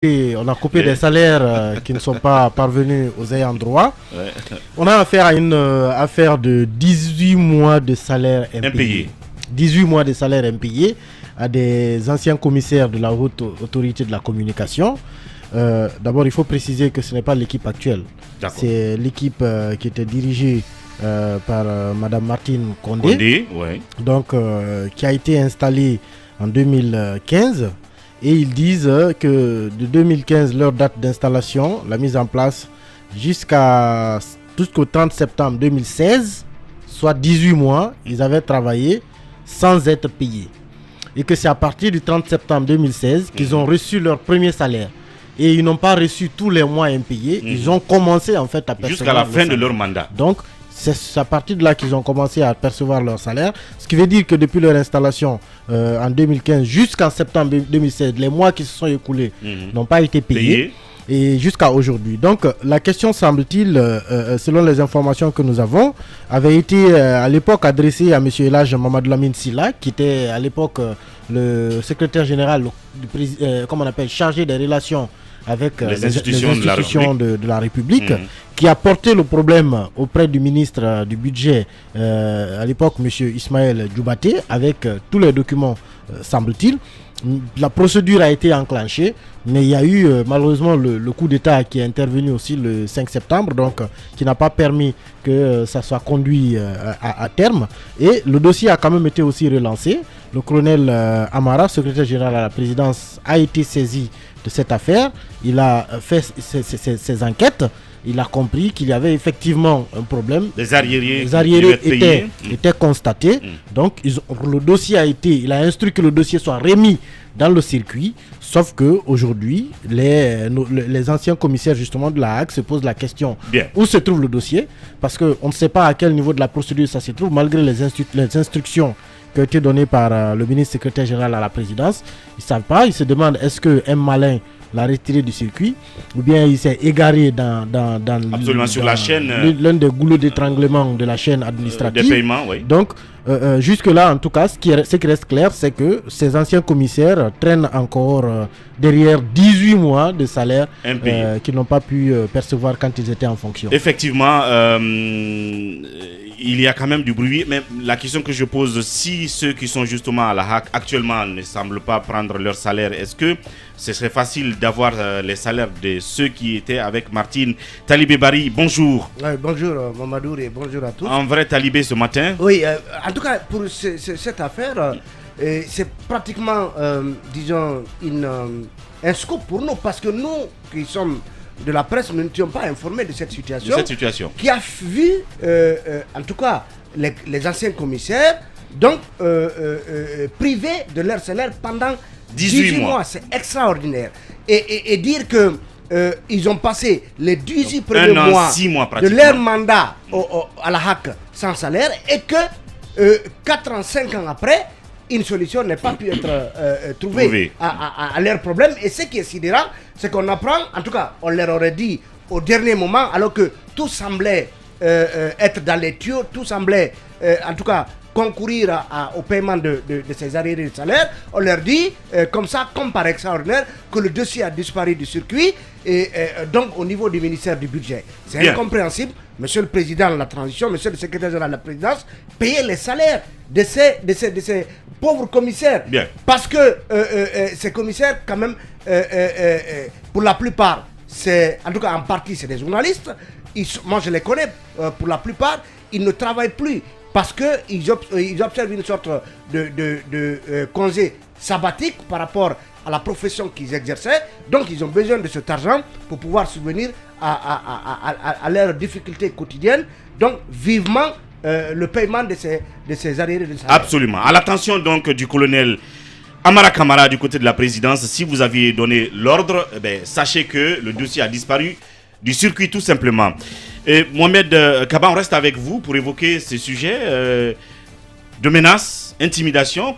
Et on a coupé des salaires qui ne sont pas parvenus aux ayants droit. Ouais. On a affaire à une affaire de 18 mois de salaire impayé. 18 mois de salaire impayé à des anciens commissaires de la haute autorité de la communication. D'abord, il faut préciser que ce n'est pas l'équipe actuelle. C'est l'équipe qui était dirigée par Madame Martine Condé, ouais. Donc, qui a été installée en 2015. Et ils disent que de 2015, leur date d'installation, la mise en place, jusqu'au 30 septembre 2016, soit 18 mois, ils avaient travaillé sans être payés. Et que c'est à partir du 30 septembre 2016 qu'ils ont reçu leur premier salaire. Et ils n'ont pas reçu tous les mois impayés. Ils ont commencé en fait à percevoir jusqu'à la fin de leur mandat. Donc, c'est à partir de là qu'ils ont commencé à percevoir leur salaire. Ce qui veut dire que depuis leur installation en 2015 jusqu'en septembre 2016, les mois qui se sont écoulés n'ont pas été payés. Et jusqu'à aujourd'hui. Donc la question, semble-t-il, selon les informations que nous avons, avait été à l'époque adressée à M. Elhadj Mamadou Lamine Sylla, qui était à l'époque le secrétaire général, comme on appelle, chargé des relations avec les institutions de la République, qui a porté le problème auprès du ministre du budget à l'époque, M. Ismaël Djoubaté, avec tous les documents, semble-t-il. La procédure a été enclenchée, mais il y a eu malheureusement le coup d'État qui est intervenu aussi le 5 septembre, donc qui n'a pas permis que ça soit conduit à terme. Et le dossier a quand même été aussi relancé. Le colonel Amara, secrétaire général à la présidence, a été saisi de cette affaire. Il a fait ses enquêtes. Il a compris qu'il y avait effectivement un problème. Les arriérés étaient constatés. Donc le dossier il a instruit que le dossier soit remis dans le circuit. Sauf que aujourd'hui, les anciens commissaires justement de la HAC se posent la question où se trouve le dossier, parce qu'on ne sait pas à quel niveau de la procédure ça se trouve, malgré les instructions qui ont été données par le ministre secrétaire général à la présidence. Ils ne savent pas. Ils se demandent est-ce qu'un malin l'a retiré du circuit, ou bien il s'est égaré dans la chaîne, l'un des goulots d'étranglement de la chaîne administrative. Des paiements, oui. Donc, jusque-là, en tout cas, ce qui reste clair, c'est que ces anciens commissaires traînent encore derrière 18 mois de salaire qu'ils n'ont pas pu percevoir quand ils étaient en fonction. Effectivement, il y a quand même du bruit, mais la question que je pose, si ceux qui sont justement à la HAC actuellement ne semblent pas prendre leur salaire, est-ce que ce serait facile d'avoir les salaires de ceux qui étaient avec Martine? Talibé Bari, bonjour. Bonjour Mamadou et bonjour à tous. Un vrai talibé ce matin? Oui, en tout cas pour cette affaire, c'est pratiquement, disons, un scoop pour nous, parce que nous qui sommes de la presse, nous n'étions pas informés de cette situation. Qui a vu, en tout cas, les anciens commissaires, donc privés de leur salaire pendant 18 mois. C'est extraordinaire. Et dire que ils ont passé les 18 premiers mois de leur mandat à la HAC sans salaire, et que 4 ans, 5 ans après, une solution n'a pas pu être trouvée à leurs problèmes. Et ce qui est sidérant, c'est qu'on apprend, en tout cas, on leur aurait dit au dernier moment, alors que tout semblait être dans les tuyaux, tout semblait, en tout cas, concourir au paiement de ces arriérés de salaire. On leur dit, comme ça, comme par extraordinaire, que le dossier a disparu du circuit, et donc au niveau du ministère du budget. C'est incompréhensible. Monsieur le Président de la Transition, Monsieur le Secrétaire général de la Présidence, payer les salaires de ces pauvres commissaires. Parce que ces commissaires, quand même, pour la plupart, en tout cas en partie, c'est des journalistes. Moi, je les connais, pour la plupart, ils ne travaillent plus parce qu'ils observent une sorte de congé sabbatique par rapport à la profession qu'ils exerçaient. Donc, ils ont besoin de cet argent pour pouvoir subvenir à leurs difficultés quotidiennes. Donc, vivement le paiement de ces arriérés de salaire. Absolument. À l'attention donc du colonel Amara Kamara du côté de la présidence, si vous aviez donné l'ordre, sachez que le dossier a disparu du circuit tout simplement. Et Mohamed Kaba, on reste avec vous pour évoquer ces sujets de menaces, intimidation.